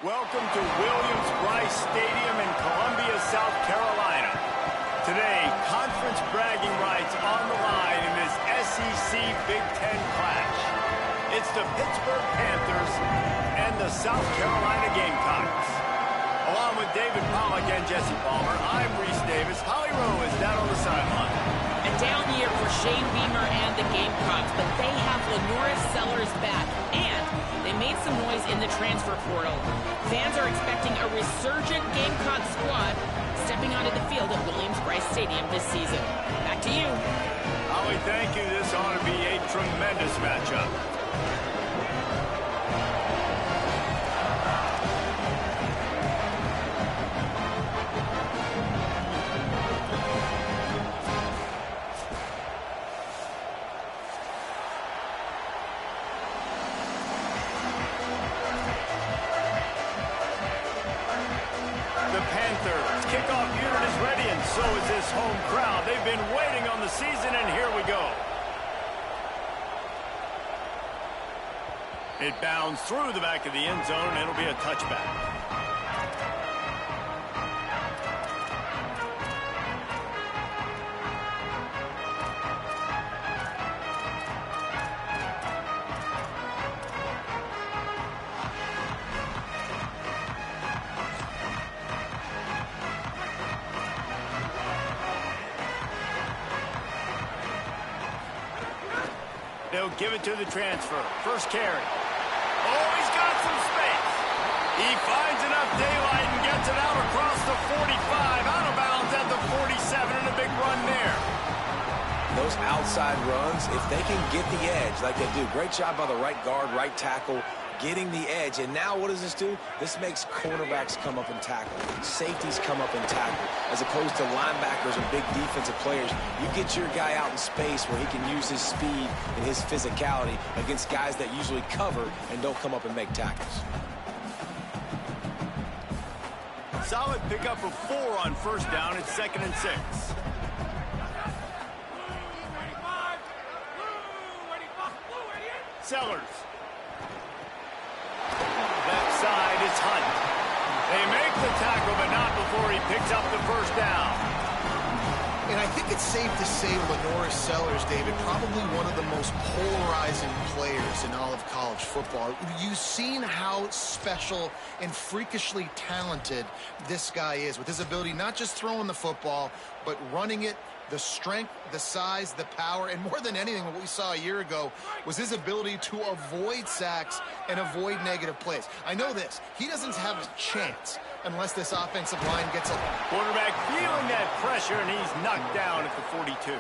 Welcome to Williams-Brice Stadium in Columbia, South Carolina. Today, conference bragging rights on the line in this SEC Big Ten clash. It's the Pittsburgh Panthers and the South Carolina Gamecocks. Along with David Pollack and Jesse Palmer, I'm Reese Davis. Holly Rowe is down on the sideline. A down year for Shane Beamer and the Gamecocks, but they have Lenoris Sellers back, and they made some noise in the transfer portal. Fans are expecting a resurgent Gamecock squad stepping onto the field at Williams-Brice Stadium this season. Back to you. Holly, thank you. This ought to be a tremendous matchup. Kickoff unit is ready, and so is this home crowd. They've been waiting on the season, and here we go. It bounds through the back of the end zone, and it'll be a touchback. They'll give it to the transfer. First carry. Oh, he's got some space. He finds enough daylight and gets it out across the 45. Out of bounds at the 47, and a big run there. Those outside runs, if they can get the edge like they do, great job by the right guard, right tackle, getting the edge. And now what does this do? This makes cornerbacks come up and tackle. Safeties come up and tackle. As opposed to linebackers and big defensive players, you get your guy out in space where he can use his speed and his physicality against guys that usually cover and don't come up and make tackles. Solid pickup of 4 on first down. It's 2nd and 6. Sellers. Left side is Hunt. They make the tackle, but not before he picks up the first down. And I think it's safe to say Lenoris Sellers, David, probably one of the most polarizing players in all of college football. You've seen how special and freakishly talented this guy is with his ability not just throwing the football, but running it, the strength, the size, the power, and more than anything, what we saw a year ago was his ability to avoid sacks and avoid negative plays. I know this. He doesn't have a chance unless this offensive line gets a... Quarterback feeling that pressure, and he's knocked down at the 42.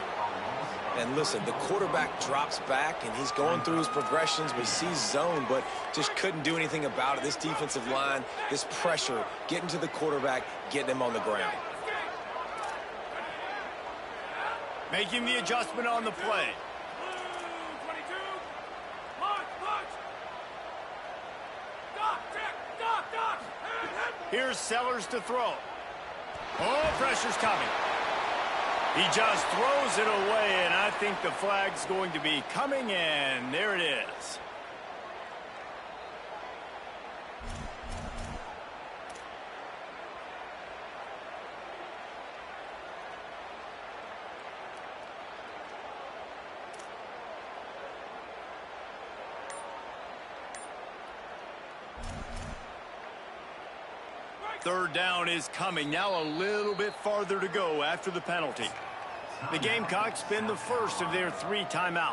And listen, the quarterback drops back, and he's going through his progressions. We see zone, but just couldn't do anything about it. This defensive line, this pressure, getting to the quarterback, getting him on the ground. Making the adjustment on the play. Here's Sellers to throw. Oh, pressure's coming. He just throws it away, and I think the flag's going to be coming in. There it is. Third down is coming. Now a little bit farther to go after the penalty. The Gamecocks spin the first of their 3 timeouts.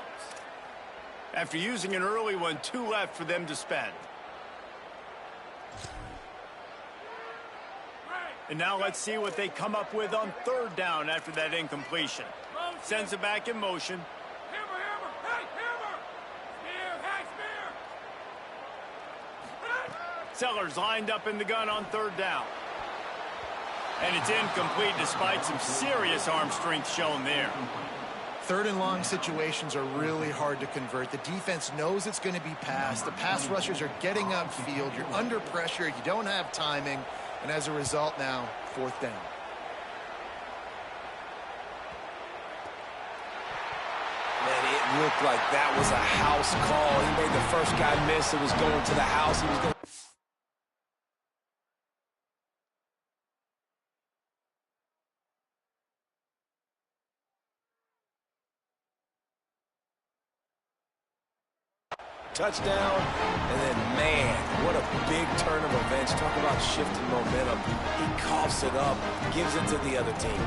After using an early one, 2 left for them to spend. And now let's see what they come up with on third down after that incompletion. Sends it back in motion. Sellers lined up in the gun on third down. And it's incomplete despite some serious arm strength shown there. Third and long situations are really hard to convert. The defense knows it's going to be passed. The pass rushers are getting upfield. You're under pressure. You don't have timing. And as a result now, 4th down. Looked like that was a house call. He made the first guy miss. It was going to the house. He was going touchdown. And then, man, what a big turn of events. Talk about shifting momentum. He coughs it up, gives it to the other team.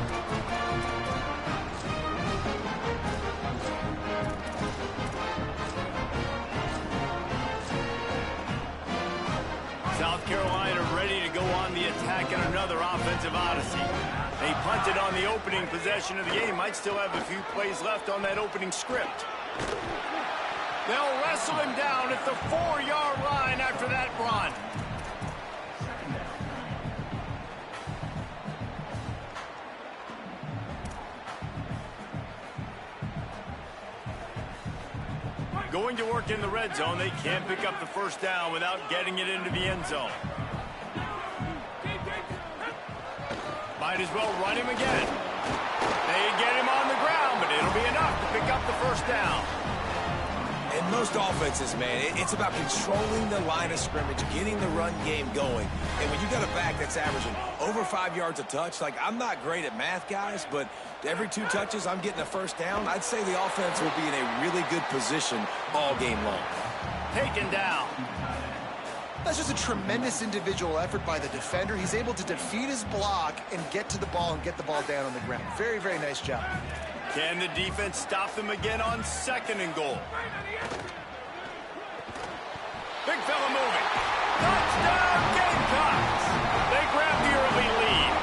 South Carolina ready to go on the attack in another offensive odyssey. They punted on the opening possession of the game. Might still have a few plays left on that opening script. They'll wrestle him down at the 4-yard line after that run. Going to work in the red zone. They can't pick up the first down without getting it into the end zone. Might as well run him again. They get him on the ground, but it'll be enough to pick up the first down. In most offenses, man, it's about controlling the line of scrimmage, getting the run game going. And when you got a back that's averaging over 5 yards a touch, like, I'm not great at math, guys, but every 2 touches, I'm getting a first down. I'd say the offense will be in a really good position all game long. Taken down. That's just a tremendous individual effort by the defender. He's able to defeat his block and get to the ball and get the ball down on the ground. Very, very nice job. Can the defense stop them again on 2nd and goal? Big fella moving. Touchdown, Gamecocks! They grab the early lead.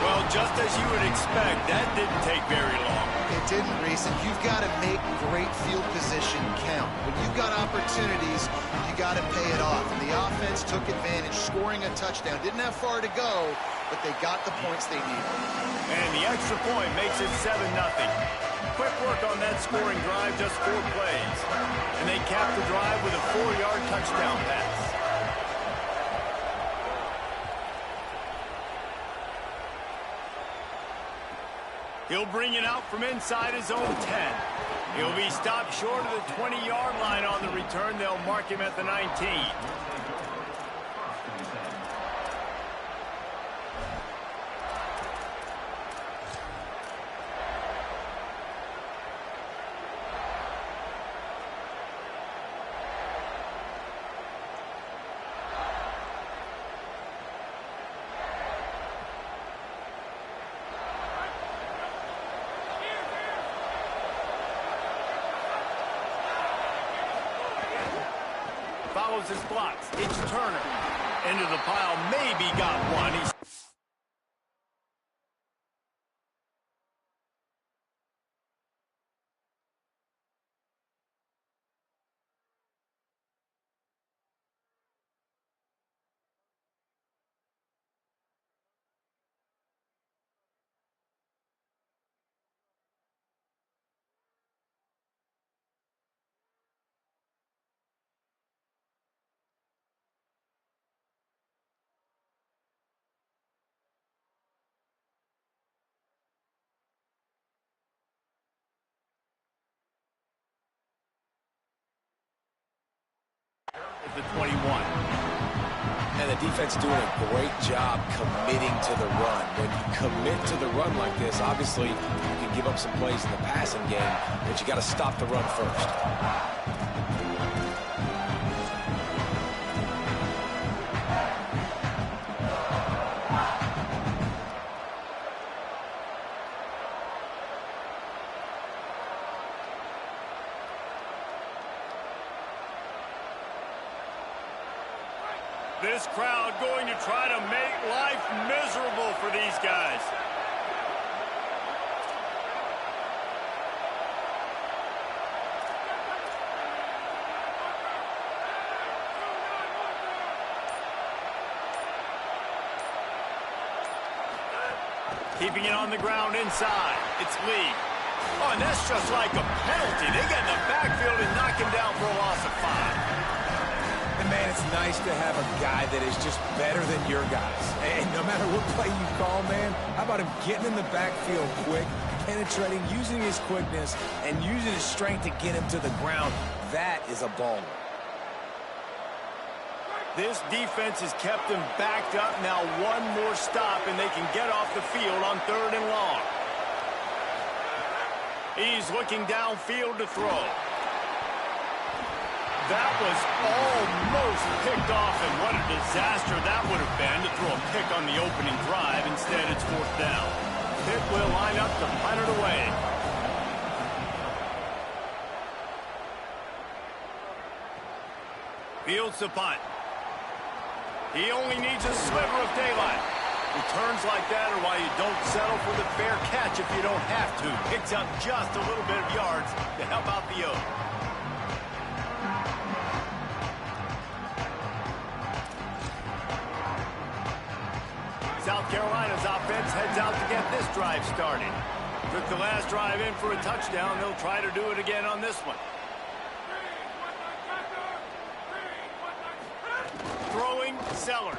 Well, just as you would expect, that didn't take very long. It didn't, Reese, and you've got to make great field position count. When you've got opportunities, you got to pay it off. And the offense took advantage, scoring a touchdown. Didn't have far to go, but they got the points they needed. And the extra point makes it 7-0. Quick work on that scoring drive, just 4 plays. And they cap the drive with a 4-yard touchdown pass. He'll bring it out from inside his own 10. He'll be stopped short of the 20-yard line on the return. They'll mark him at the 19. Follows his blocks. It's Turner. Into the pile. Maybe got one. He's at the 21. And the defense doing a great job committing to the run. When you commit to the run like this, obviously you can give up some plays in the passing game, but you got to stop the run first. This crowd going to try to make life miserable for these guys. Keeping it on the ground inside. It's Lee. Oh, and that's just like a penalty. They get in the backfield and knock him down for a loss of 5. And, man, it's nice to have a guy that is just better than your guys. And no matter what play you call, man, how about him getting in the backfield quick, penetrating, using his quickness, and using his strength to get him to the ground? That is a baller. This defense has kept them backed up. Now one more stop, and they can get off the field on 3rd and long. He's looking downfield to throw. That was almost picked off, and what a disaster that would have been to throw a pick on the opening drive. Instead, it's 4th down. Pitt will line up to punt it away. Fields the punt. He only needs a sliver of daylight. Returns like that are why you don't settle for the fair catch if you don't have to. Picks up just a little bit of yards to help out the Oak. South Carolina's offense heads out to get this drive started. Took the last drive in for a touchdown. They'll try to do it again on this one. Throwing, Sellers.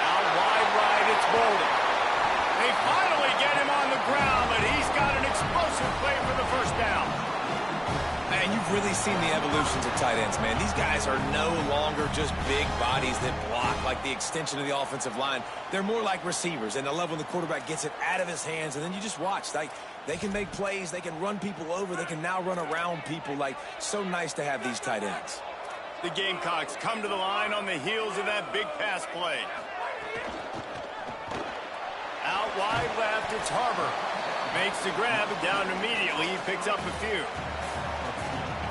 Out wide right, it's Bolden. They finally get him on the ground, but he's got an explosive play for the first down. Man, you've really seen the evolutions of tight ends, man. These guys are no longer just big bodies that block like the extension of the offensive line. They're more like receivers, and the level the quarterback gets it out of his hands, and then you just watch. Like, they can make plays, they can run people over, they can now run around people. Like, so nice to have these tight ends. The Gamecocks come to the line on the heels of that big pass play. Out wide left, it's Harbor. Makes the grab, and down immediately. He picks up a few.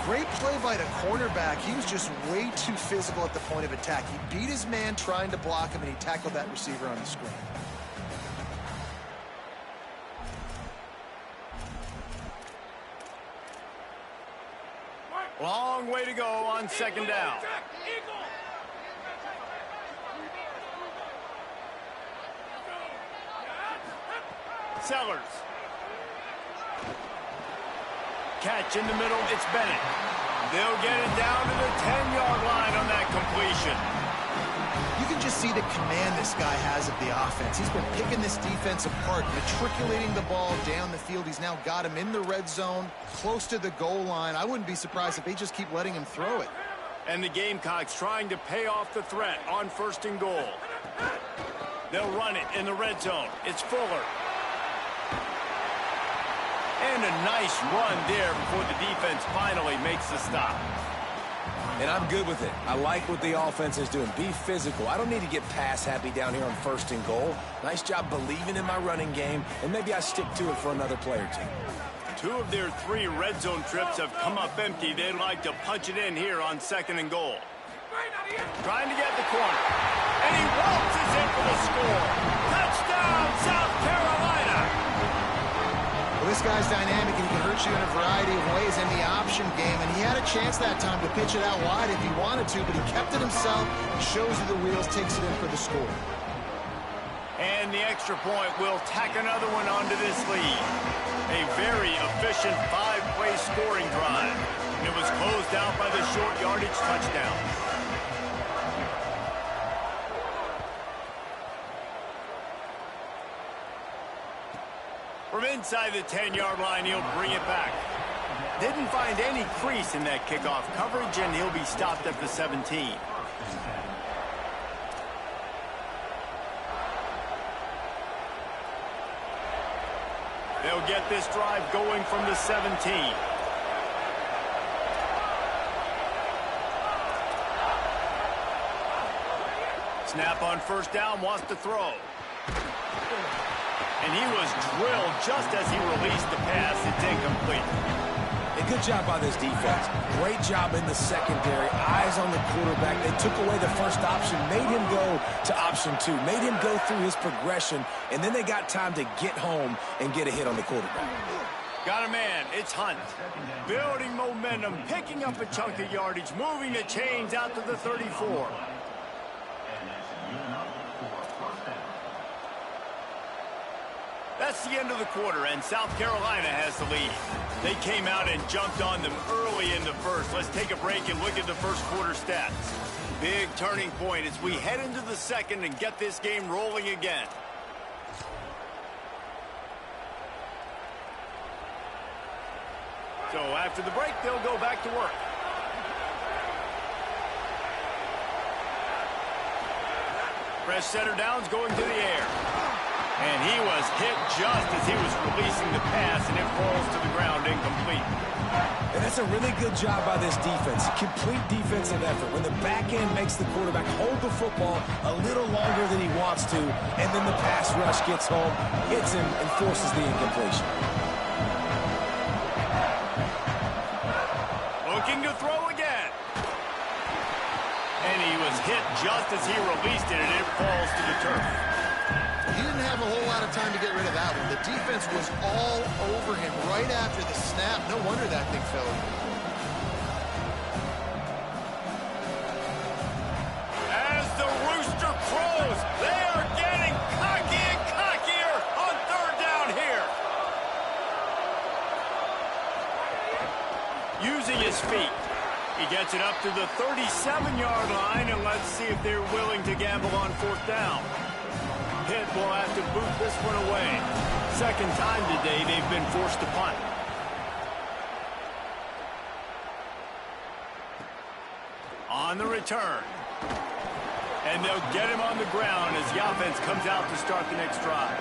Great play by the cornerback. He was just way too physical at the point of attack. He beat his man trying to block him, and he tackled that receiver on the screen. Long way to go on 2nd down. Sellers. Catch in the middle, it's Bennett. They'll get it down to the 10-yard line on that completion. You can just see the command this guy has of the offense. He's been picking this defense apart, matriculating the ball down the field. He's now got him in the red zone, close to the goal line. I wouldn't be surprised if they just keep letting him throw it. And the Gamecocks trying to pay off the threat on 1st and goal. They'll run it in the red zone. It's Fuller. And a nice run there before the defense finally makes the stop. And I'm good with it. I like what the offense is doing. Be physical. I don't need to get pass happy down here on 1st and goal. Nice job believing in my running game, and maybe I stick to it for another play or two. 2 of their 3 red zone trips have come up empty. They'd like to punch it in here on 2nd and goal. Trying to get the corner. And he waltzes in for the score. Touchdown, South Carolina! Well, this guy's dynamic, and he can hurt you in a variety of ways in the option game, and he had a chance that time to pitch it out wide if he wanted to, but he kept it himself, shows you the wheels, takes it in for the score. And the extra point will tack another one onto this lead. A very efficient 5-play scoring drive. And it was closed out by the short yardage touchdown. From inside the 10-yard line, he'll bring it back. Didn't find any crease in that kickoff coverage, and he'll be stopped at the 17. They'll get this drive going from the 17. Snap on 1st down, wants to throw. And he was drilled just as he released the pass. It's incomplete. A good job by this defense. Great job in the secondary. Eyes on the quarterback. They took away the first option, made him go to option 2, made him go through his progression, and then they got time to get home and get a hit on the quarterback. Got a man. It's Hunt. Building momentum, picking up a chunk of yardage, moving the chains out to the 34. That's the end of the quarter, and South Carolina has the lead. They came out and jumped on them early in the first. Let's take a break and look at the first quarter stats. Big turning point as we head into the second and get this game rolling again. So after the break, they'll go back to work. Fresh center downs going to the air. And he was hit just as he was releasing the pass, and it falls to the ground incomplete. And That's a really good job by this defense. Complete defensive effort. When the back end makes the quarterback hold the football a little longer than he wants to, and then the pass rush gets home, hits him, and forces the incompletion. Looking to throw again. And he was hit just as he released it, and it falls to the turf. He didn't have a whole lot of time to get rid of that one. The defense was all over him right after the snap. No wonder that thing fell in. As the rooster crows, they are getting cocky and cockier on third down here. Using his feet, he gets it up to the 37-yard line, and let's see if they're willing to gamble on fourth down. Pitt will have to boot this one away. Second time today they've been forced to punt. On the return. And they'll get him on the ground as the offense comes out to start the next drive.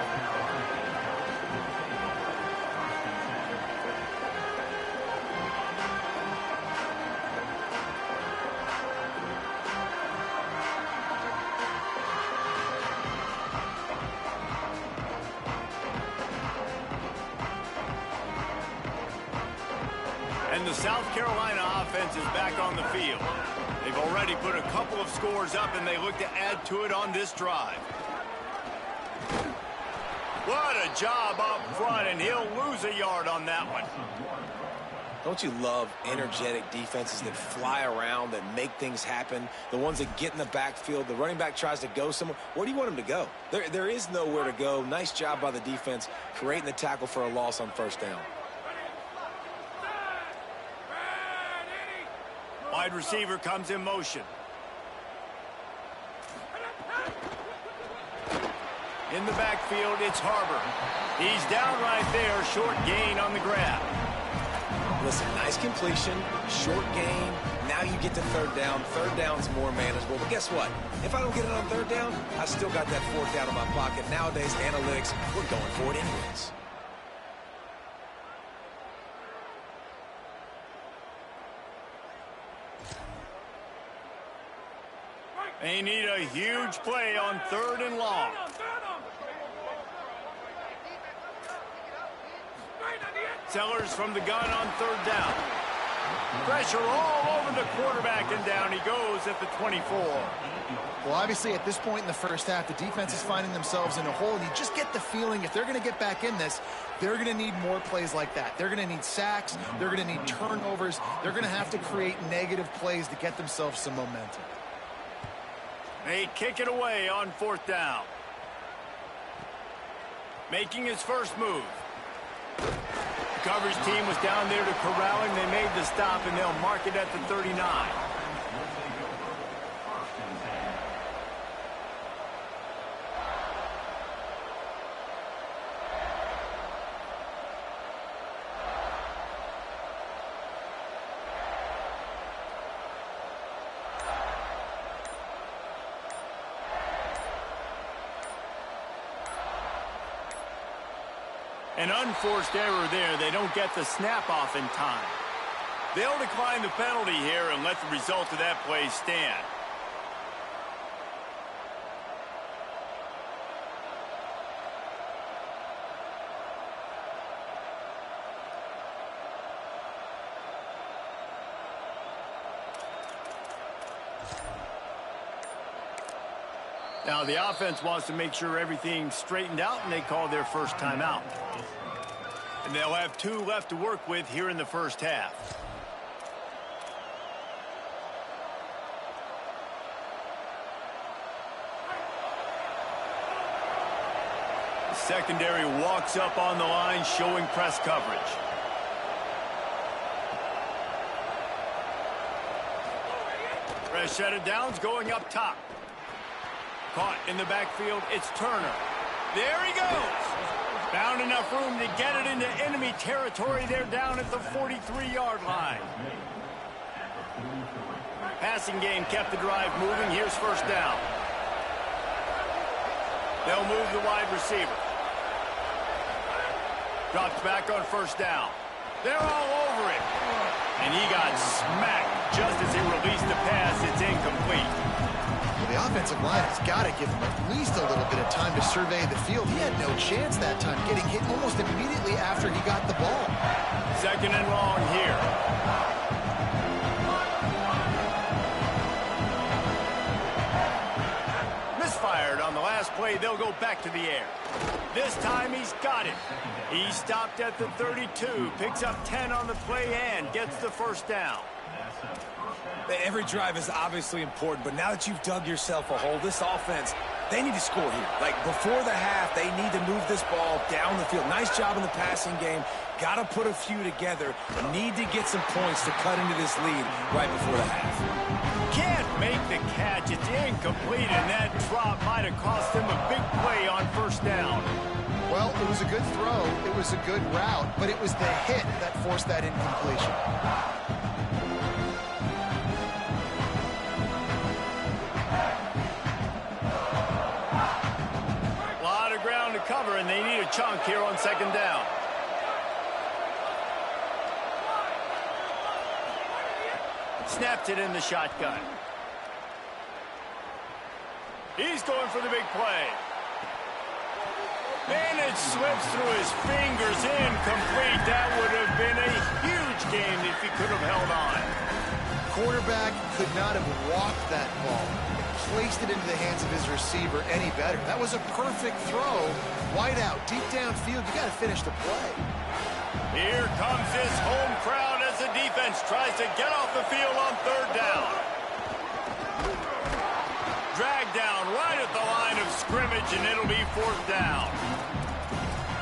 And the South Carolina offense is back on the field. They've already put a couple of scores up, and they look to add to it on this drive. What a job up front, and he'll lose a yard on that one. Don't you love energetic defenses that fly around, that make things happen? The ones that get in the backfield, the running back tries to go somewhere. Where do you want him to go? There is nowhere to go. Nice job by the defense, creating the tackle for a loss on first down. Wide receiver comes in motion. In the backfield, it's Harbor. He's down right there, short gain on the grab. Listen, nice completion, short gain. Now you get to third down. Third down's more manageable. But guess what? If I don't get it on third down, I still got that fourth down in my pocket. Nowadays, analytics, we're going for it anyways. They need a huge play on third and long. Sellers from the gun on third down. Pressure all over the quarterback, and down he goes at the 24. Well, obviously, at this point in the first half, the defense is finding themselves in a hole, and you just get the feeling if they're going to get back in this, they're going to need more plays like that. They're going to need sacks. They're going to need turnovers. They're going to have to create negative plays to get themselves some momentum. They kick it away on fourth down. Making his first move. The coverage team was down there to corral him. They made the stop, and they'll mark it at the 39. An unforced error there. They don't get the snap off in time. They'll decline the penalty here and let the result of that play stand. Now the offense wants to make sure everything's straightened out, and they call their first timeout. And they'll have 2 left to work with here in the first half. The secondary walks up on the line, showing press coverage. Fresh set of downs going up top. Caught in the backfield, it's Turner. There he goes. Found enough room to get it into enemy territory. They're down at the 43-yard line. Passing game kept the drive moving. Here's first down. They'll move the wide receiver. Drops back on first down. They're all over it. And he got smacked just as he released the pass. It's incomplete. Well, the offensive line has got to give him at least a little bit of time to survey the field. He had no chance that time, getting hit almost immediately after he got the ball. Second and long here. Misfired on the last play. They'll go back to the air. This time he's got it. He stopped at the 32, picks up 10 on the play and gets the first down. Every drive is obviously important, but now that you've dug yourself a hole, this offense, they need to score here. Like, before the half, they need to move this ball down the field. Nice job in the passing game. Got to put a few together. Need to get some points to cut into this lead right before the half. Can't make the catch. It's incomplete, and that drop might have cost them a big play on first down. Well, it was a good throw. It was a good route, but it was the hit that forced that incompletion. A lot of ground to cover, and they need a chunk here on second down. Snapped it in the shotgun. He's going for the big play. And it slips through his fingers, incomplete. That would have been a huge game if he could have held on. Quarterback could not have walked that ball and placed it into the hands of his receiver any better. That was a perfect throw. Wide out, deep downfield. You got to finish the play. Here comes his home crowd as the defense tries to get off the field on third down. Dragged down right at the line of scrimmage, and it'll be fourth down.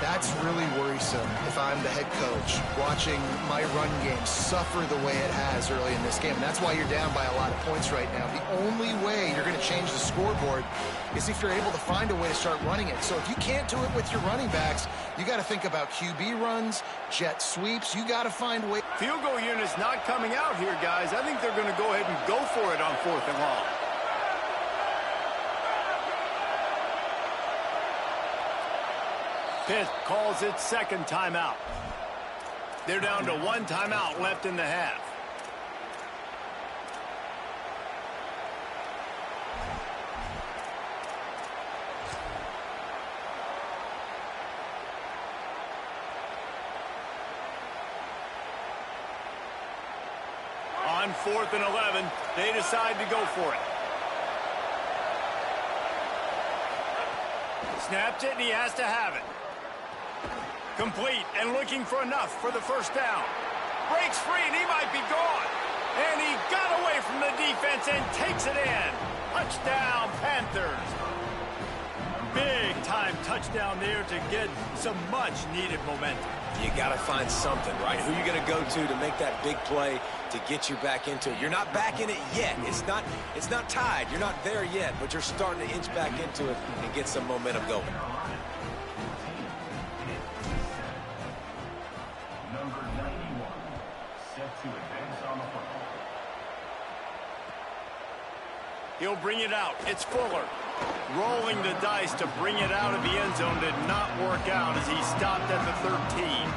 That's really worrisome if I'm the head coach, watching my run game suffer the way it has early in this game. And that's why you're down by a lot of points right now. The only way you're going to change the scoreboard is if you're able to find a way to start running it. So if you can't do it with your running backs, you got to think about QB runs, jet sweeps. You got to find a way. Field goal unit's not coming out here, guys. I think they're going to go ahead and go for it on fourth and long. Pitt calls it second timeout. They're down to one timeout left in the half. On 4th and 11, they decide to go for it. Snapped it, and he has to have it. Complete and looking for enough for the first down. Breaks free, and he might be gone. And he got away from the defense and takes it in. Touchdown, Panthers. Big-time touchdown there to get some much-needed momentum. You got to find something, right? Who you going to go to make that big play to get you back into it? You're not back in it yet. It's not tied. You're not there yet, but you're starting to inch back into it and get some momentum going. Number 91, set to advance on the football. He'll bring it out. It's Fuller. Rolling the dice to bring it out of the end zone did not work out as he stopped at the 13.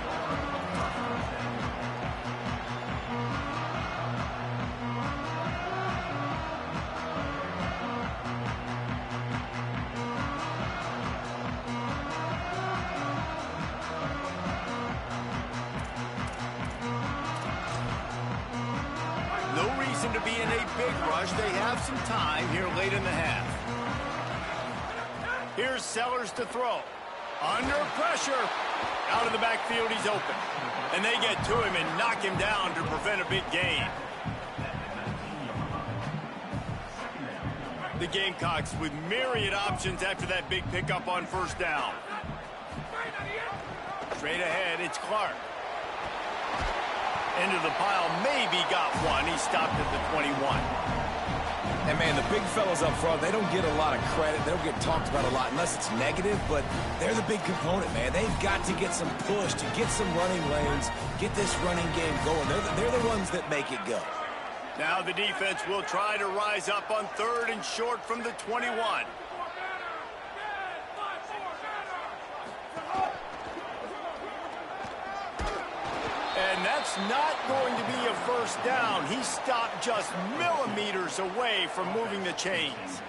No reason to be in a big rush. They have some time here late in the half. Here's Sellers to throw. Under pressure. Out of the backfield, he's open. And they get to him and knock him down to prevent a big gain. The Gamecocks with myriad options after that big pickup on first down. Straight ahead, it's Clark. Into the pile, maybe got one. He stopped at the 21. And, man, the big fellas up front, they don't get a lot of credit. They don't get talked about a lot unless it's negative, but they're the big component, man. They've got to get some push, to get some running lanes, get this running game going. They're the ones that make it go. Now the defense will try to rise up on 3rd and short from the 21. And that's not going to be a first down. He stopped just millimeters away from moving the chains.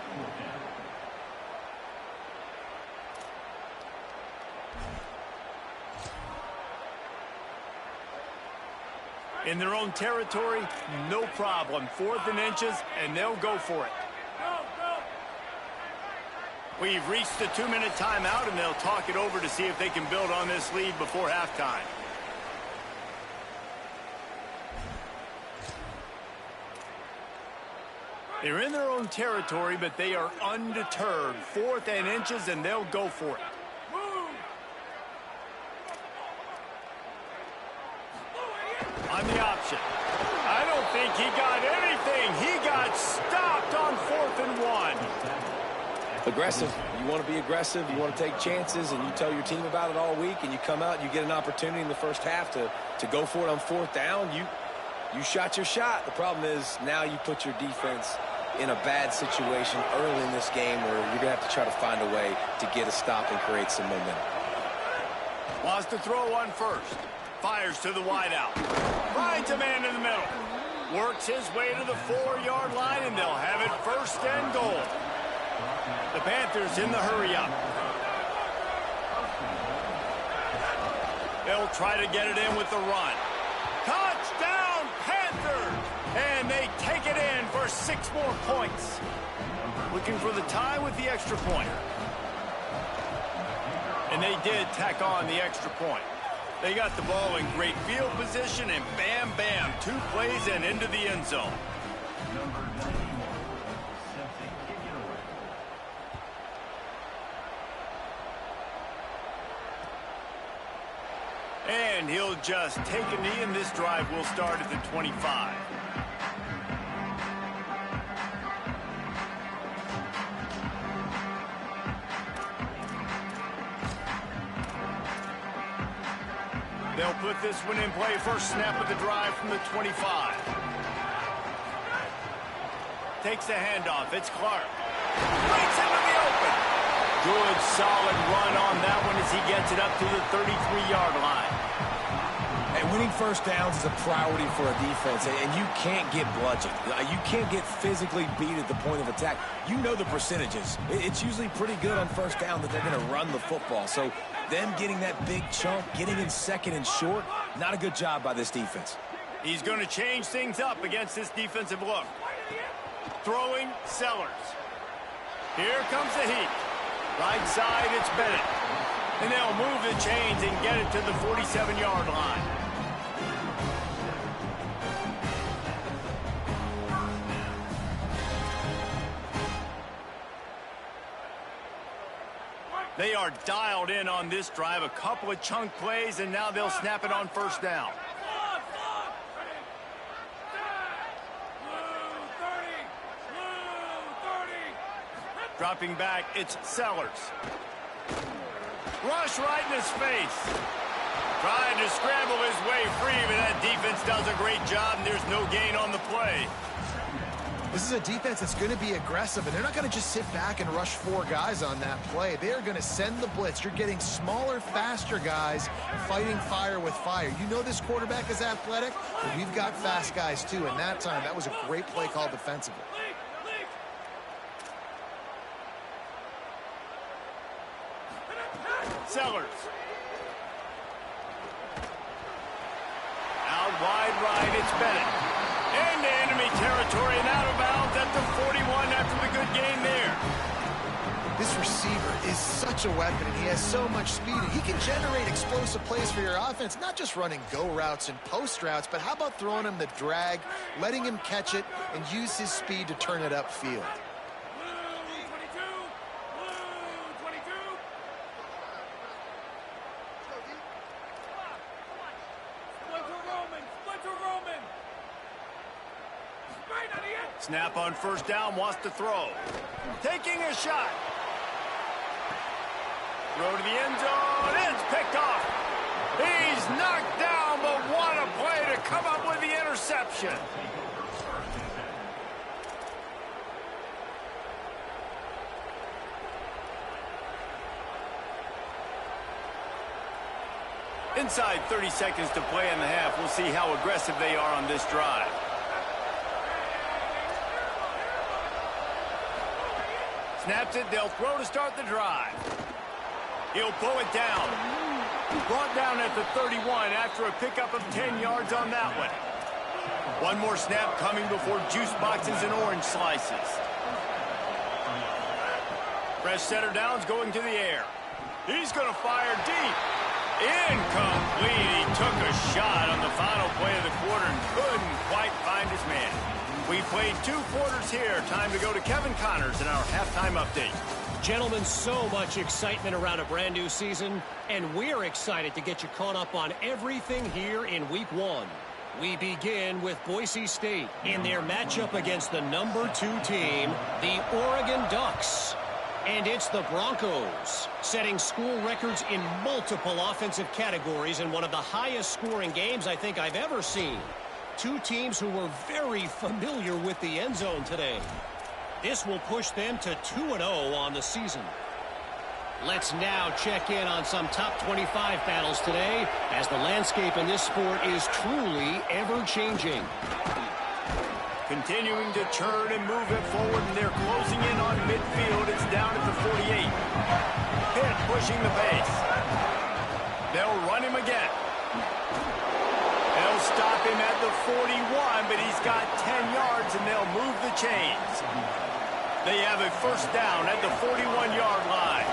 In their own territory, no problem. 4th and inches, and they'll go for it. We've reached the 2-minute timeout, and they'll talk it over to see if they can build on this lead before halftime. They're in their own territory, but they are undeterred. 4th and inches, and they'll go for it. On the option. I don't think he got anything. He got stopped on 4th and 1. Aggressive. You want to be aggressive. You want to take chances, and you tell your team about it all week, and you come out and you get an opportunity in the first half to go for it on 4th down. You shot your shot. The problem is now you put your defense in a bad situation early in this game where you're going to have to try to find a way to get a stop and create some momentum. Wants to throw on first. Fires to the wideout. Finds a man in the middle. Works his way to the 4-yard line, and they'll have it 1st and goal. The Panthers in the hurry-up. They'll try to get it in with the run. Touchdown, Panthers! And they take it in for 6 more points. Looking for the tie with the extra point. And they did tack on the extra point. They got the ball in great field position, and bam, bam, 2 plays and into the end zone. Number 91, set to kick it away. And he'll just take a knee, and this drive will start at the 25. They'll put this one in play. First snap of the drive from the 25. Takes the handoff. It's Clark. Breaks into the open. Good, solid run on that one as he gets it up to the 33-yard line. And winning first downs is a priority for a defense, and you can't get bludgeoned. You can't get physically beat at the point of attack. You know the percentages. It's usually pretty good on first down that they're going to run the football. So them getting that big chunk, getting in 2nd and short, not a good job by this defense. He's going to change things up against this defensive look. Throwing, Sellers. Here comes the heat. Right side, it's Bennett. And they'll move the chains and get it to the 47-yard line. They are dialed in on this drive. A couple of chunk plays, and now they'll snap it on first down. Dropping back, it's Sellers. Rush right in his face. Trying to scramble his way free, but that defense does a great job, and there's no gain on the play. This is a defense that's going to be aggressive, and they're not going to just sit back and rush 4 guys on that play. They are going to send the blitz. You're getting smaller, faster guys fighting fire with fire. You know this quarterback is athletic, but we've got fast guys too, and that time, that was a great play call defensively. Sellers. Out wide right, it's Bennett. Into enemy territory and out of bounds at the 41 after the good gain there. This receiver is such a weapon, and he has so much speed. And he can generate explosive plays for your offense, not just running go routes and post routes, but how about throwing him the drag, letting him catch it, and use his speed to turn it upfield. Snap on first down, wants to throw. Taking a shot. Throw to the end zone, it's picked off. He's knocked down, but what a play to come up with the interception. Inside 30 seconds to play in the half. We'll see how aggressive they are on this drive. Snaps it. They'll throw to start the drive. He'll pull it down. Brought down at the 31 after a pickup of 10 yards on that one. One more snap coming before juice boxes and orange slices. Fresh setter downs going to the air. He's going to fire deep. Incomplete. He took a shot on the final play of the quarter and couldn't quite find his man. We played 2 quarters here. Time to go to Kevin Connors in our halftime update. Gentlemen, so much excitement around a brand new season, and we're excited to get you caught up on everything here in Week 1. We begin with Boise State in their matchup against the number 2 team, the Oregon Ducks. And it's the Broncos, setting school records in multiple offensive categories in one of the highest scoring games I think I've ever seen. 2 teams who were very familiar with the end zone today. This will push them to 2-0 on the season. Let's now check in on some top 25 battles today, as the landscape in this sport is truly ever-changing. Continuing to turn and move it forward, and they're closing in on midfield. It's down at the 48. Pitt pushing the pace. They'll run him again. They'll stop him at the 41, but he's got 10 yards, and they'll move the chains. They have a first down at the 41-yard line.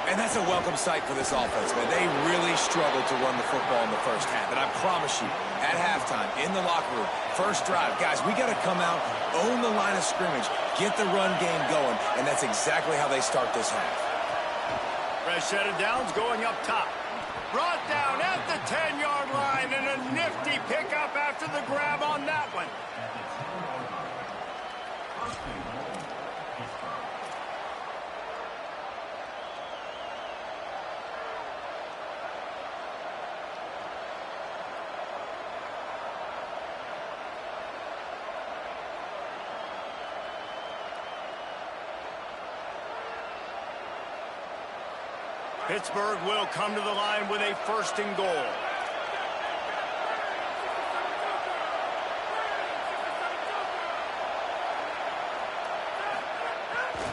And that's a welcome sight for this offense, man. They really struggled to run the football in the first half. And I promise you, at halftime, in the locker room, first drive, guys, we got to come out, own the line of scrimmage, get the run game going, and that's exactly how they start this half. Fresh set of downs going up top. Brought down at the 10-yard line, and a nifty pickup after the grab on that one. Pittsburgh will come to the line with a first and goal.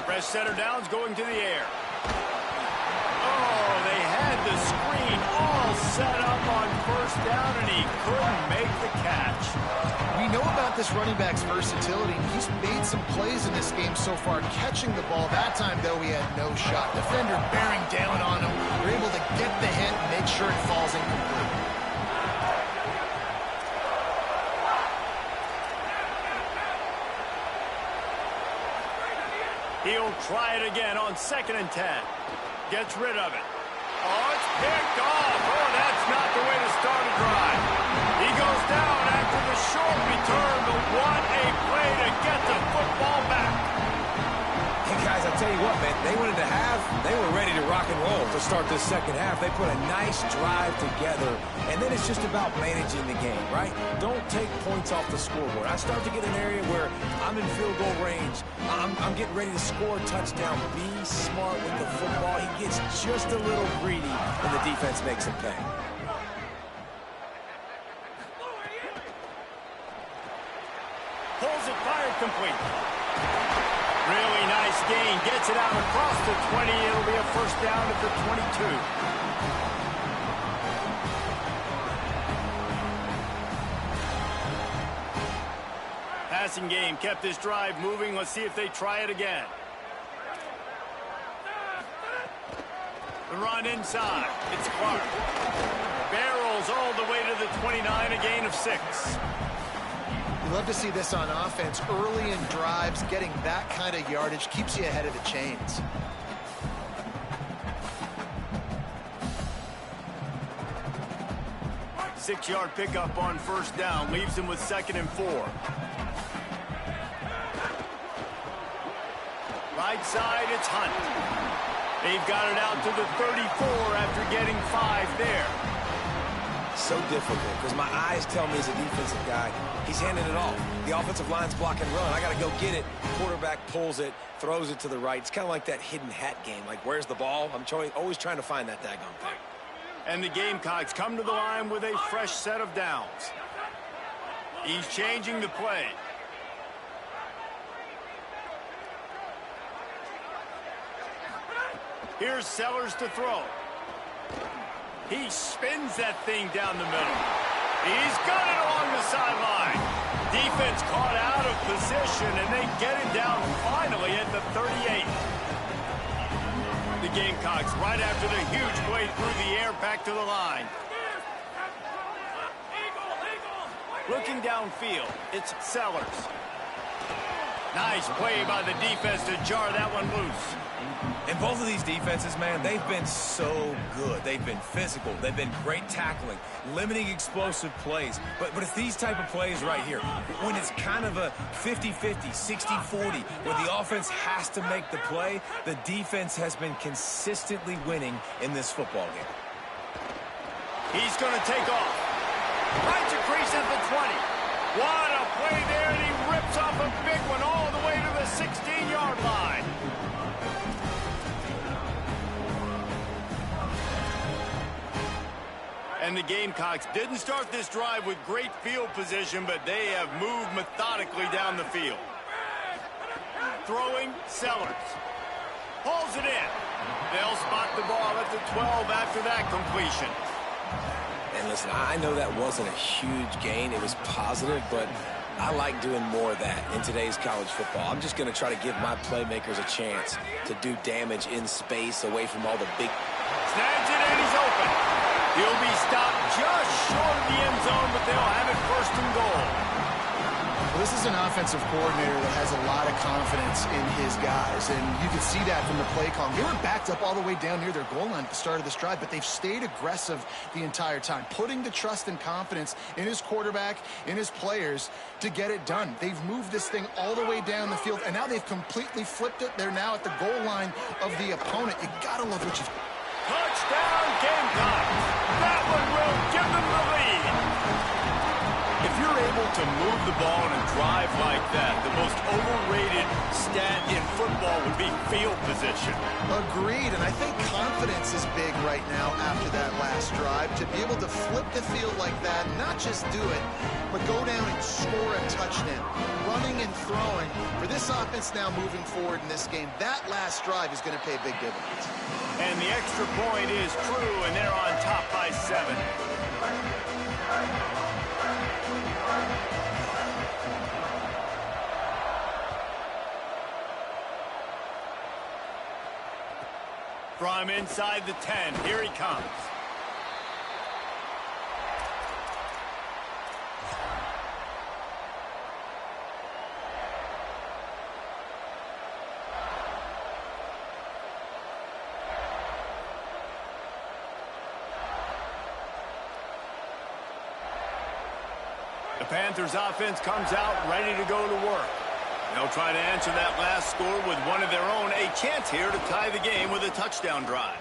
Fresh setter downs going to the air. Oh, they had the screen all set up on first down, and he couldn't make the catch. We know about this running back's versatility. He's made some plays in this game so far, catching the ball. That time, though, he had no shot. Defender bearing down on him. They're able to get the hit and make sure it falls incomplete. He'll try it again on 2nd and 10. Gets rid of it. Oh, it's picked off. Oh, that's not the way to start a drive. He goes down after the short return, but what a play to get the football back. Hey, guys, I'll tell you what, man, they went into half, they were ready to rock and roll to start this second half. They put a nice drive together, and then it's just about managing the game, right? Don't take points off the scoreboard. I start to get an area where I'm in field goal range. I'm getting ready to score a touchdown. Be smart with the football. He gets just a little greedy, and the defense makes him pay. Pulls it, fired complete. Really nice gain. Gets it out across the 20. It'll be a first down at the 22. Passing game kept this drive moving. Let's see if they try it again. The run inside. It's Clark. Barrels all the way to the 29, a gain of 6. You love to see this on offense. Early in drives, getting that kind of yardage keeps you ahead of the chains. Six-yard pickup on first down. Leaves him with 2nd and 4. Right side, it's Hunt. They've got it out to the 34 after getting 5 there. So difficult because my eyes tell me as a defensive guy, he's handing it off. The offensive line's block and run. I got to go get it. Quarterback pulls it, throws it to the right. It's kind of like that hidden hat game. Like, where's the ball? I'm always trying to find that daggone thing. And the Gamecocks come to the line with a fresh set of downs. He's changing the play. Here's Sellers to throw. He spins that thing down the middle. He's got it along the sideline. Defense caught out of position, and they get it down finally at the 38. The Gamecocks, right after the huge play through the air, back to the line. Looking downfield, it's Sellers. Nice play by the defense to jar that one loose. And both of these defenses, man, they've been so good. They've been physical. They've been great tackling, limiting explosive plays. But it's these type of plays right here, when it's kind of a 50-50, 60-40, where the offense has to make the play, the defense has been consistently winning in this football game. He's going to take off. Finds a crease at the 20. What a play there, and he rips off a big one all the way to the 16-yard line. And the Gamecocks didn't start this drive with great field position, but they have moved methodically down the field. Throwing, Sellers. Pulls it in. They'll spot the ball at the 12 after that completion. And listen, I know that wasn't a huge gain. It was positive, but I like doing more of that in today's college football. I'm just going to try to give my playmakers a chance to do damage in space away from all the big... Snags it, and he's open. He'll be stopped just short of the end zone, but they'll have it first and goal. Well, this is an offensive coordinator that has a lot of confidence in his guys, and you can see that from the play call. They were backed up all the way down near their goal line at the start of this drive, but they've stayed aggressive the entire time, putting the trust and confidence in his quarterback, in his players, to get it done. They've moved this thing all the way down the field, and now they've completely flipped it. They're now at the goal line of the opponent. You gotta love what you've... Touchdown, Gamecocks! That one will give them the lead. If you're able to move the ball in a drive like that, the most overrated stat in football would be field position. Agreed, and I think confidence is big right now after that last drive. To be able to flip the field like that, not just do it, but go down and score a touchdown. Running and throwing. For this offense now moving forward in this game, that last drive is going to pay big dividends. And the extra point is true, and they're on top by 7. From inside the 10, here he comes. The Panthers offense comes out ready to go to work. They'll try to answer that last score with one of their own. A chance here to tie the game with a touchdown drive.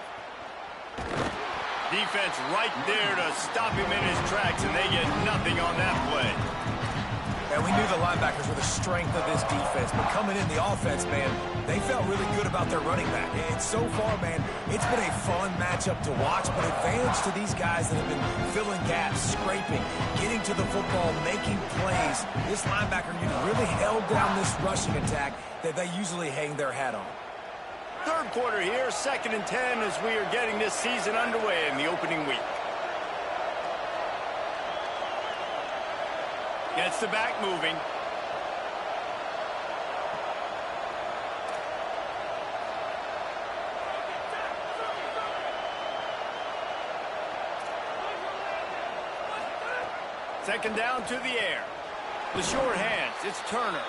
Defense right there to stop him in his tracks, and they get nothing on that play. And we knew the linebackers were the strength of this defense, but coming in the offense, man, they felt really good about their running back. And so far, man, it's been a fun matchup to watch, but advantage to these guys that have been filling gaps, scraping, getting to the football, making plays. This linebacker unit really held down this rushing attack that they usually hang their hat on. Third quarter here, 2nd and 10 as we are getting this season underway in the opening week. Gets the back moving. Second down to the air. The short hands, it's Turner.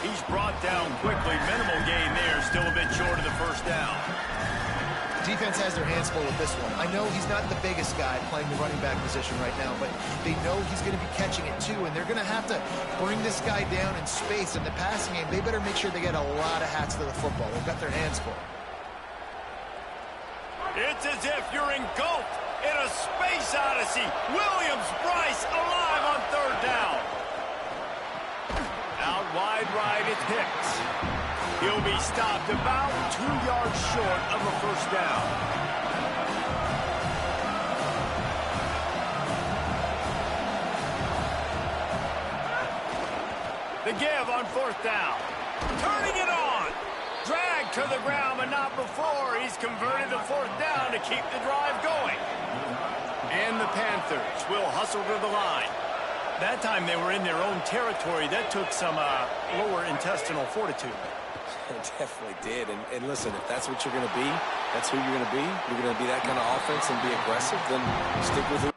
He's brought down quickly. Minimal gain there, still a bit short of the first down. Defense has their hands full with this one. I know he's not the biggest guy playing the running back position right now, but they know he's going to be catching it too, and they're going to have to bring this guy down in space. In the passing game, they better make sure they get a lot of hats to the football. They've got their hands full. It's as if you're engulfed in a space odyssey. Williams-Brice alive on 3rd down. Out wide right, it's Hicks. He'll be stopped about 2 yards short of a first down. The give on fourth down. Turning it on. Dragged to the ground, but not before. He's converted the fourth down to keep the drive going. And the Panthers will hustle to the line. That time they were in their own territory. That took some lower intestinal fortitude. It definitely did. And listen, if that's what you're going to be, that's who you're going to be. You're going to be that kind of offense and be aggressive, then stick with it.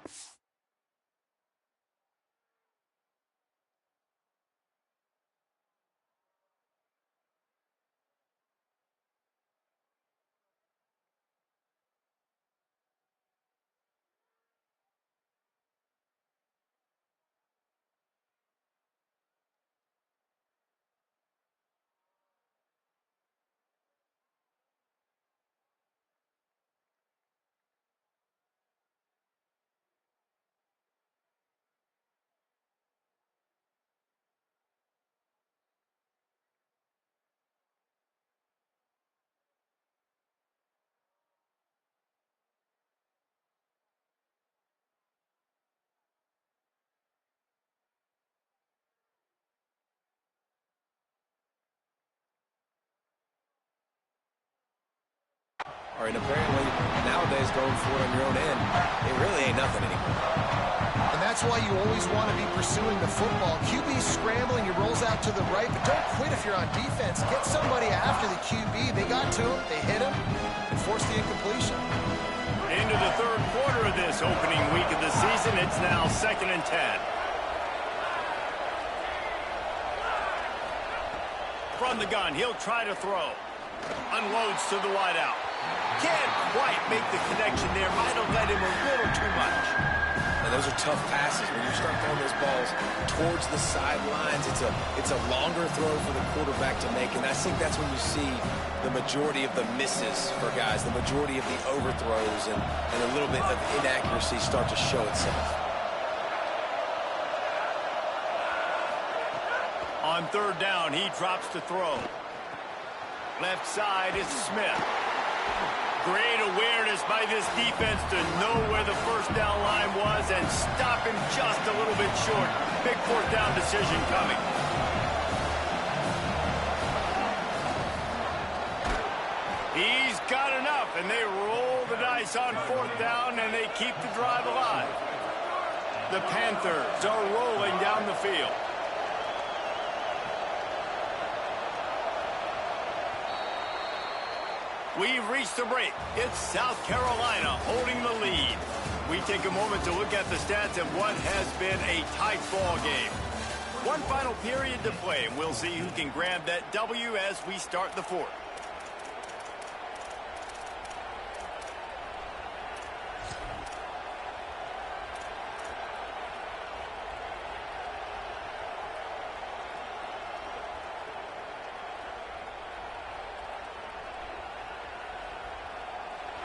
And apparently, nowadays, going for it on your own end, it really ain't nothing anymore. And that's why you always want to be pursuing the football. QB's scrambling, he rolls out to the right, but don't quit if you're on defense. Get somebody after the QB. They got to him, they hit him, and forced the incompletion. Into the third quarter of this opening week of the season, it's now 2nd and 10. From the gun, he'll try to throw. Unloads to the wideout. Can't quite make the connection there. Might have led him a little too much. And those are tough passes. When you start throwing those balls towards the sidelines, it's a longer throw for the quarterback to make. And I think that's when you see the majority of the misses for guys, the majority of the overthrows, and a little bit of inaccuracy start to show itself. On third down, he drops to throw. Left side is Smith. Great awareness by this defense to know where the first down line was and stop him just a little bit short. Big fourth down decision coming. He's got enough, and they roll the dice on fourth down, and they keep the drive alive. The Panthers are rolling down the field. We've reached the break. It's South Carolina holding the lead. We take a moment to look at the stats of what has been a tight ball game. One final period to play, and we'll see who can grab that W as we start the fourth.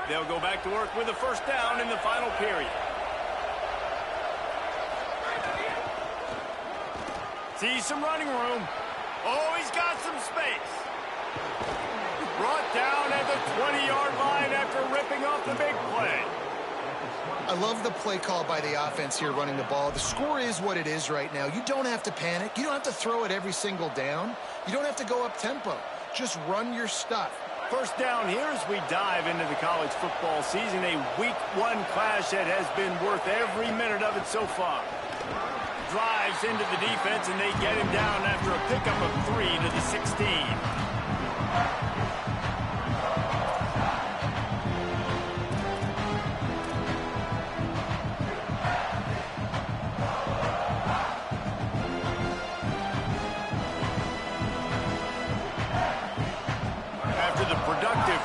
They'll go back to work with a first down in the final period. See some running room. Oh, he's got some space. Brought down at the 20-yard line after ripping off the big play. I love the play call by the offense here running the ball. The score is what it is right now. You don't have to panic. You don't have to throw it every single down. You don't have to go up tempo. Just run your stuff. First down here as we dive into the college football season. A week one clash that has been worth every minute of it so far. Drives into the defense, and they get him down after a pickup of 3 to the 16.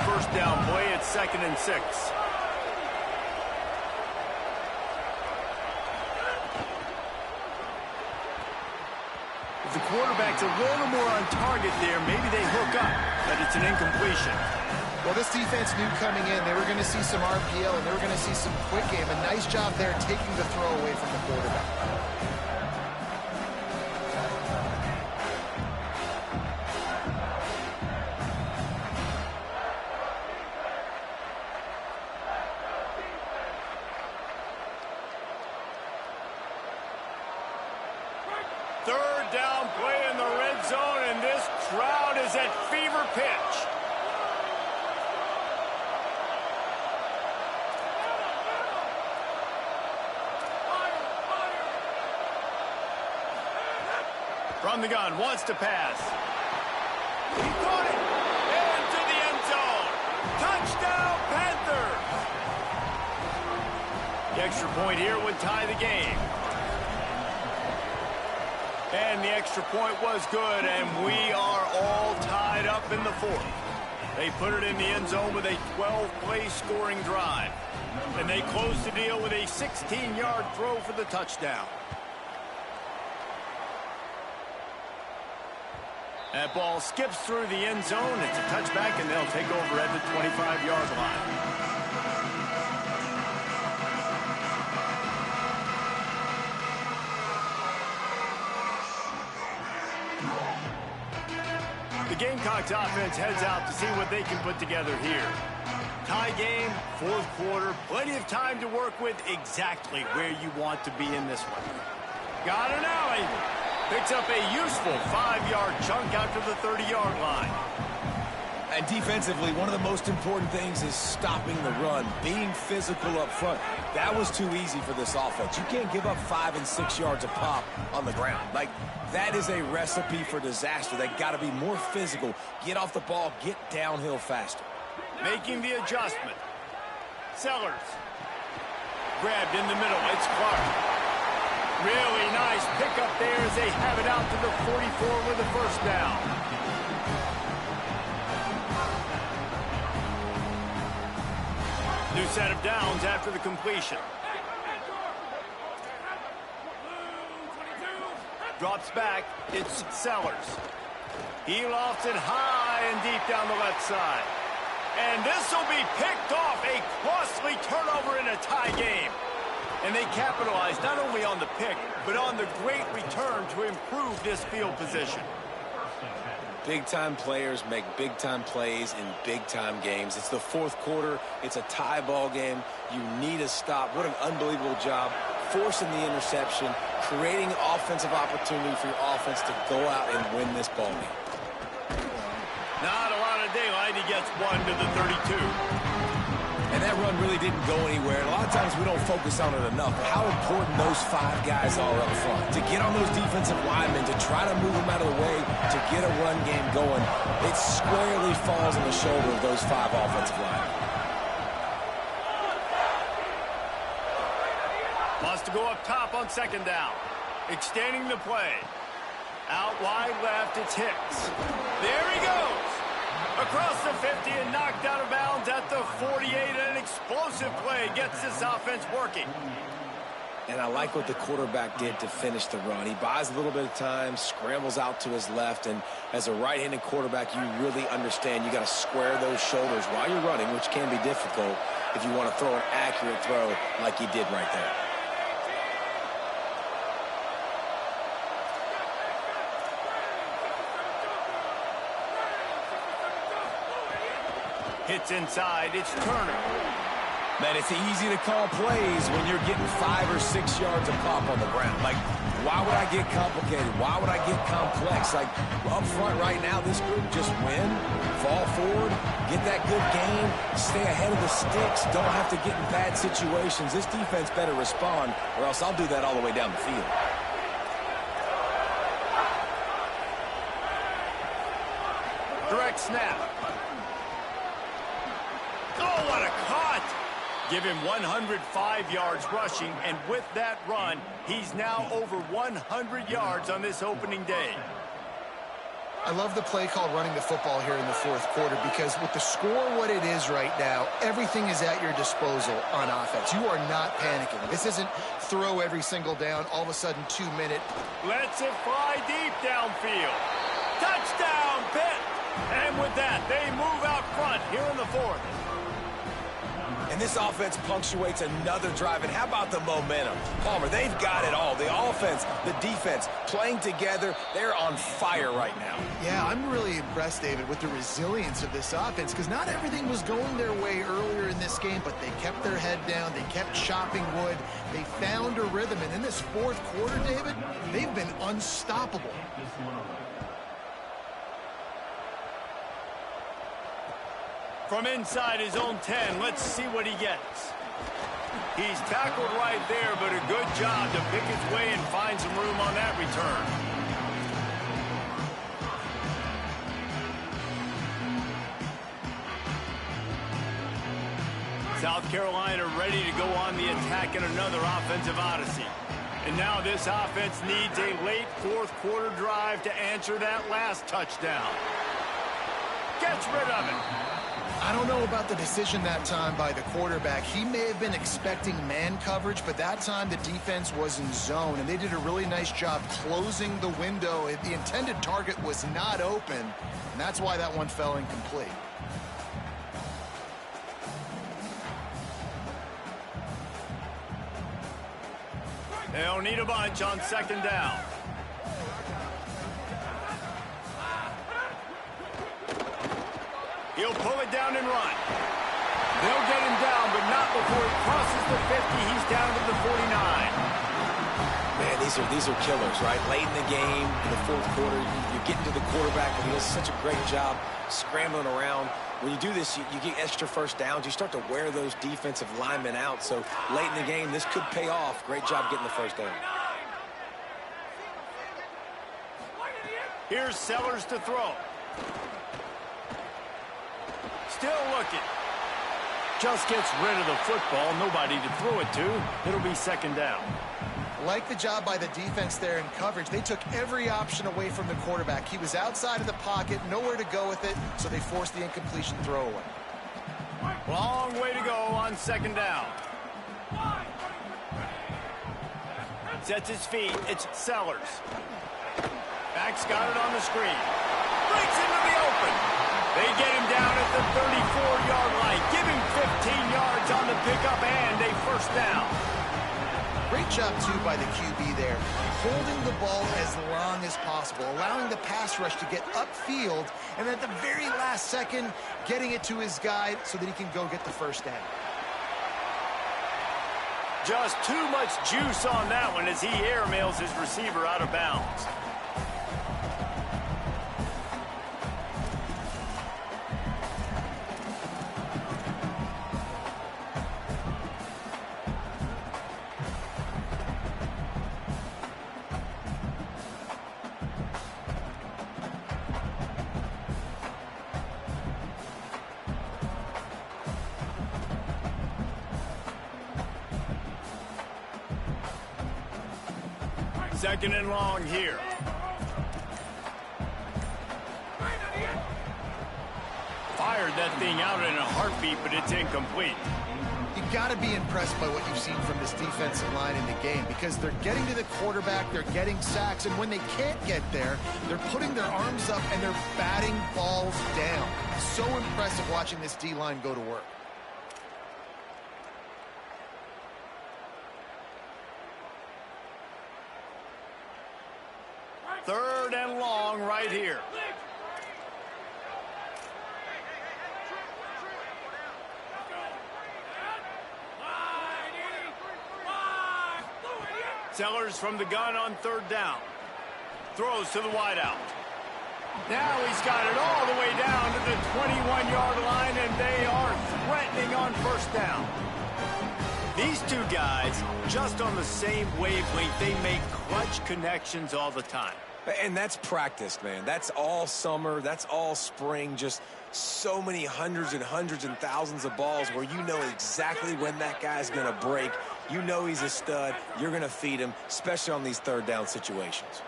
First down play at 2nd and 6. If the quarterback's a little more on target there, maybe they hook up, but it's an incompletion. Well, this defense knew coming in they were going to see some RPO and they were going to see some quick game. A nice job there taking the throw away from the quarterback. Third down play in the red zone, and this crowd is at fever pitch. From the gun, wants to pass. He caught it. Into the end zone. Touchdown, Panthers. The extra point here would tie the game. And the extra point was good, and we are all tied up in the fourth. They put it in the end zone with a 12-play scoring drive. And they close the deal with a 16-yard throw for the touchdown. That ball skips through the end zone. It's a touchback, and they'll take over at the 25-yard line. The Gamecocks offense heads out to see what they can put together here. Tie game, fourth quarter, plenty of time to work with exactly where you want to be in this one. Got an alley. Picks up a useful 5-yard chunk out to the 30-yard line. And defensively, one of the most important things is stopping the run, being physical up front. That was too easy for this offense. You can't give up 5 and 6 yards a pop on the ground. Like, that is a recipe for disaster. They got to be more physical, get off the ball, get downhill faster. Making the adjustment. Sellers. Grabbed in the middle. It's Clark. Really nice pickup there as they have it out to the 44 with the first down. New set of downs after the completion. Drops back. It's Sellers. He lofts it high and deep down the left side. And this will be picked off. A costly turnover in a tie game. And they capitalized not only on the pick, but on the great return to improve this field position. Big-time players make big-time plays in big-time games. It's the fourth quarter. It's a tie ball game. You need a stop. What an unbelievable job forcing the interception, creating offensive opportunity for your offense to go out and win this ball game. Not a lot of daylight. He gets one to the 32. And that run really didn't go anywhere. And a lot of times we don't focus on it enough. But how important those 5 guys are up front. To get on those defensive linemen, to try to move them out of the way, to get a run game going, it squarely falls on the shoulder of those 5 offensive linemen. Wants to go up top on second down. Extending the play. Out wide left, it's Hicks. There he goes. Across the 50 and knocked out of bounds at the 48. An explosive play gets this offense working. And I like what the quarterback did to finish the run. He buys a little bit of time, scrambles out to his left, and as a right-handed quarterback, you really understand you got to square those shoulders while you're running, which can be difficult if you want to throw an accurate throw like he did right there. Hits inside, it's Turner. Man, it's easy to call plays when you're getting 5 or 6 yards a pop on the ground. Like, why would I get complicated? Why would I get complex? Like, up front right now, this group just win, fall forward, get that good game, stay ahead of the sticks, don't have to get in bad situations. This defense better respond, or else I'll do that all the way down the field. Direct snap. Oh, what a cut! Give him 105 yards rushing, and with that run, he's now over 100 yards on this opening day. I love the play called running the football here in the fourth quarter because with the score what it is right now, everything is at your disposal on offense. You are not panicking. This isn't throw every single down, all of a sudden 2 minute. Lets it fly deep downfield. Touchdown, Pitt! And with that, they move out front here in the fourth. And this offense punctuates another drive. And how about the momentum? Palmer, they've got it all. The offense, the defense, playing together. They're on fire right now. Yeah, I'm really impressed, David, with the resilience of this offense because not everything was going their way earlier in this game, but they kept their head down. They kept chopping wood. They found a rhythm. And in this fourth quarter, David, They've been unstoppable. From inside his own 10, let's see what he gets. He's tackled right there, but a good job to pick his way and find some room on that return. South Carolina ready to go on the attack in another offensive odyssey. And now this offense needs a late fourth quarter drive to answer that last touchdown. Gets rid of it. I don't know about the decision that time by the quarterback. He may have been expecting man coverage, but that time the defense was in zone, and they did a really nice job closing the window. The intended target was not open, and that's why that one fell incomplete. They'll need a bunch on second down. He'll pull it down and run. They'll get him down, but not before he crosses the 50. He's down to the 49. Man, these are killers, right? Late in the game, in the fourth quarter, you're getting to the quarterback, and he does such a great job scrambling around. When you do this, you get extra first downs. You start to wear those defensive linemen out. So late in the game, this could pay off. Great job getting the first down. Here's Sellers to throw. Still looking. Just gets rid of the football. Nobody to throw it to. It'll be second down. Like the job by the defense there in coverage. They took every option away from the quarterback. He was outside of the pocket, nowhere to go with it, so they forced the incompletion throwaway. Long way to go on second down. Sets his feet. It's Sellers. Back's got it on the screen. Breaks into the open. They get him down at the 34-yard line. Give him 15 yards on the pickup and a first down. Great job, too, by the QB there, holding the ball as long as possible, allowing the pass rush to get upfield, and at the very last second, getting it to his guy so that he can go get the first down. Just too much juice on that one as he airmails his receiver out of bounds. Second and long here. Fired that thing out in a heartbeat, but it's incomplete. You got to be impressed by what you've seen from this defensive line in the game, because they're getting to the quarterback, they're getting sacks, and when they can't get there, they're putting their arms up and they're batting balls down. So impressive watching this D-line go to work. Third and long right here. Sellers from the gun on third down. Throws to the wideout. Now he's got it all the way down to the 21-yard line, and they are threatening on first down. These two guys, just on the same wavelength, they make clutch connections all the time. And that's practiced, man. That's all summer. That's all spring. Just so many hundreds and thousands of balls where you know exactly when that guy's going to break. You know he's a stud. You're going to feed him, especially on these third down situations.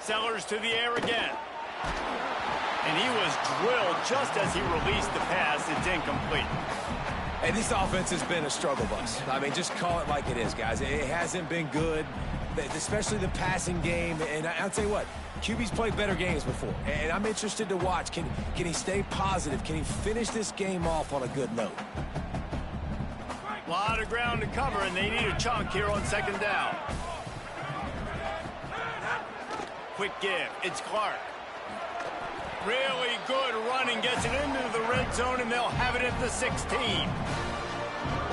Sellers to the air again. And he was drilled just as he released the pass. It's incomplete. Hey, this offense has been a struggle bus. I mean, just call it like it is, guys. It hasn't been good, especially the passing game. And I'll tell you what, QB's played better games before. And I'm interested to watch. Can he stay positive? Can he finish this game off on a good note? A lot of ground to cover, and they need a chunk here on second down. Quick give. It's Clark. Really good running. Gets it into the red zone, and they'll have it at the 16.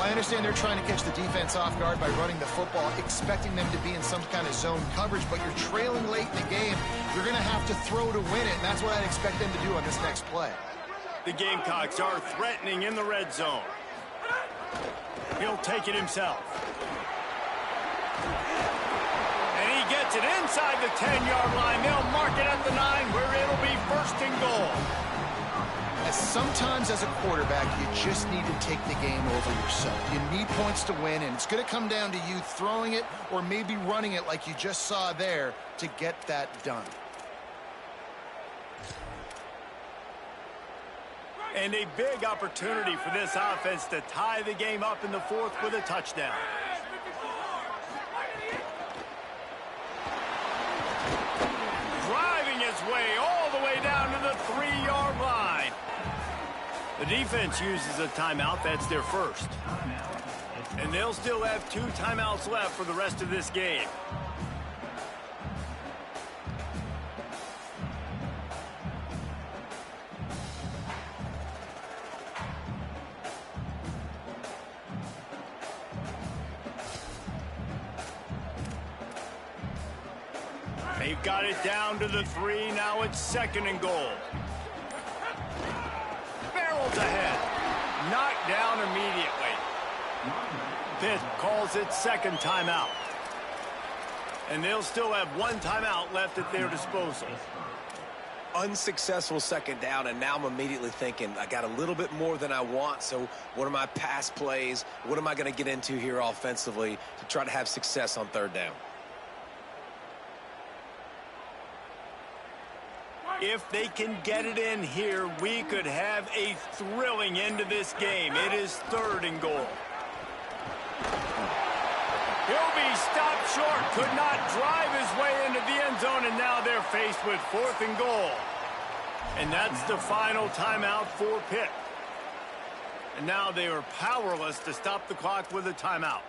I understand they're trying to catch the defense off guard by running the football, expecting them to be in some kind of zone coverage, but you're trailing late in the game. You're going to have to throw to win it, and that's what I'd expect them to do on this next play. The Gamecocks are threatening in the red zone. He'll take it himself. And he gets it inside the 10-yard line. They'll mark it at the 9 where it'll be 1st and goal. Sometimes as a quarterback, you just need to take the game over yourself. You need points to win, and it's going to come down to you throwing it or maybe running it like you just saw there to get that done. And a big opportunity for this offense to tie the game up in the 4th with a touchdown. Driving his way all the way down to the 3-yard line. The defense uses a timeout. That's their first. And they'll still have 2 timeouts left for the rest of this game. They've got it down to the 3. Now it's 2nd and goal. Barrels ahead. Knocked down immediately. Pitt calls it 2nd timeout. And they'll still have 1 timeout left at their disposal. Unsuccessful 2nd down, and now I'm immediately thinking, I got a little bit more than I want, so what are my pass plays? What am I going to get into here offensively to try to have success on 3rd down? If they can get it in here, we could have a thrilling end to this game. It is 3rd and goal. He'll be stopped short. Could not drive his way into the end zone, and now they're faced with 4th and goal. And that's the final timeout for Pitt. And now they are powerless to stop the clock with a timeout.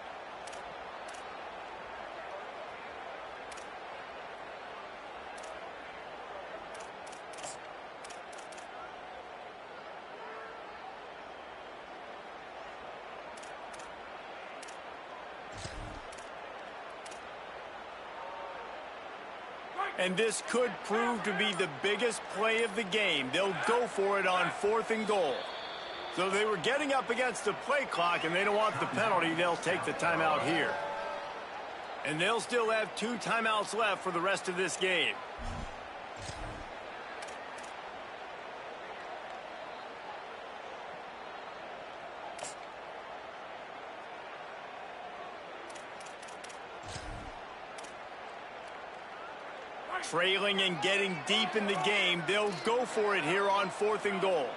And this could prove to be the biggest play of the game. They'll go for it on 4th and goal. So they were getting up against the play clock, and they don't want the penalty. They'll take the timeout here. And they'll still have 2 timeouts left for the rest of this game. Trailing and getting deep in the game. They'll go for it here on 4th and goal.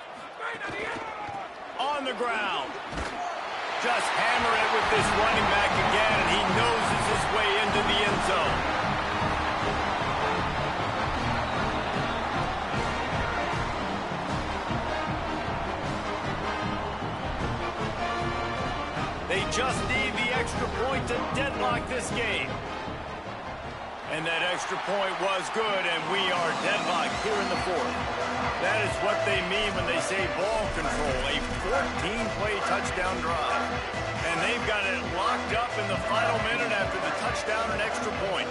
On the ground. Just hammer it with this running back again, and he noses his way into the end zone. They just need the extra point to deadlock this game. And that extra point was good, and we are deadlocked here in the 4th. That is what they mean when they say ball control, a 14-play touchdown drive. And they've got it locked up in the final minute after the touchdown and extra point.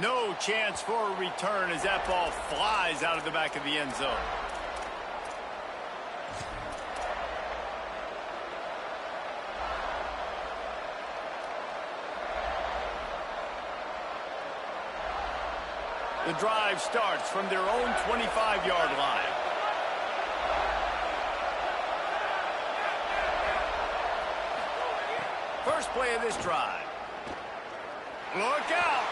No chance for a return as that ball flies out of the back of the end zone. The drive starts from their own 25-yard line. First play of this drive. Look out!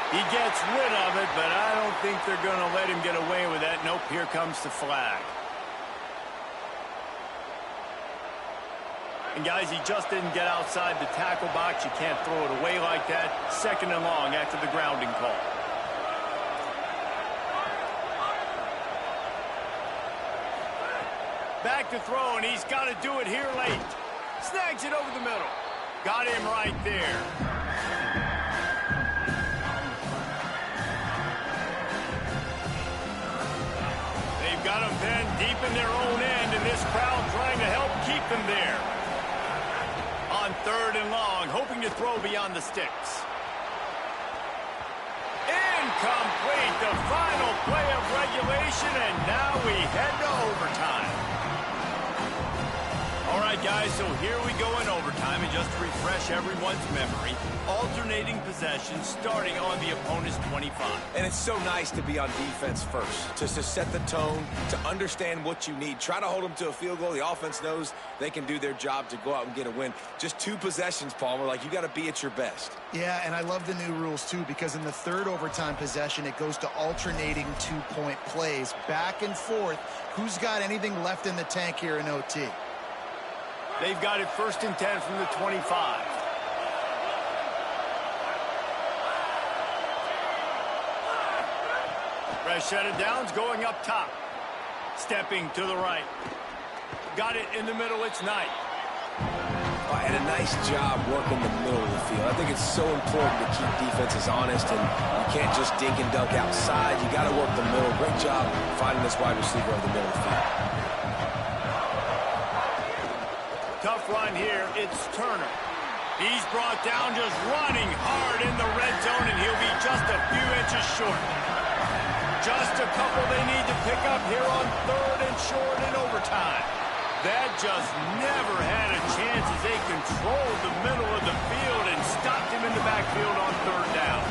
He gets rid of it, but I don't think they're going to let him get away with that. Nope, here comes the flag. And guys, he just didn't get outside the tackle box. You can't throw it away like that. 2nd and long after the grounding call. Back to throw, and he's got to do it here late. Snags it over the middle. Got him right there. got them pinned deep in their own end, and this crowd trying to help keep them there. On 3rd and long, hoping to throw beyond the sticks. Incomplete, the final play of regulation, and now we head to overtime. All right, guys, so here we go in overtime, and just to refresh everyone's memory, alternating possession starting on the opponent's 25. And it's so nice to be on defense first, just to set the tone, to understand what you need. Try to hold them to a field goal. The offense knows they can do their job to go out and get a win. Just 2 possessions, Palmer, like you got to be at your best. Yeah, and I love the new rules, too, because in the 3rd overtime possession, it goes to alternating 2-point plays, back and forth. Who's got anything left in the tank here in OT? They've got it 1st and 10 from the 25. Fresh set of downs going up top. Stepping to the right. Got it in the middle, it's Knight. And a nice job working the middle of the field. I think it's so important to keep defenses honest, and you can't just dink and dunk outside. You got to work the middle. Great job finding this wide receiver over the middle of the field. Tough run here, it's Turner. He's brought down, just running hard in the red zone, and he'll be just a few inches short. Just a couple they need to pick up here on 3rd and short in overtime. That just never had a chance as they controlled the middle of the field and stopped him in the backfield on 3rd down.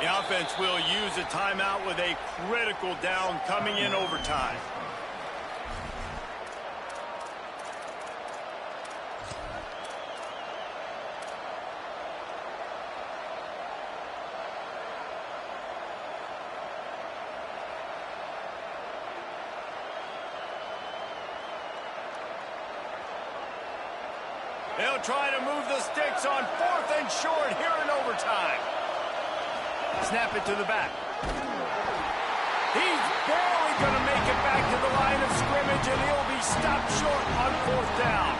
The offense will use a timeout with a critical down coming in overtime. They'll try to move the sticks on 4th and short here in overtime. Snap it to the back. He's barely going to make it back to the line of scrimmage, and he'll be stopped short on 4th down.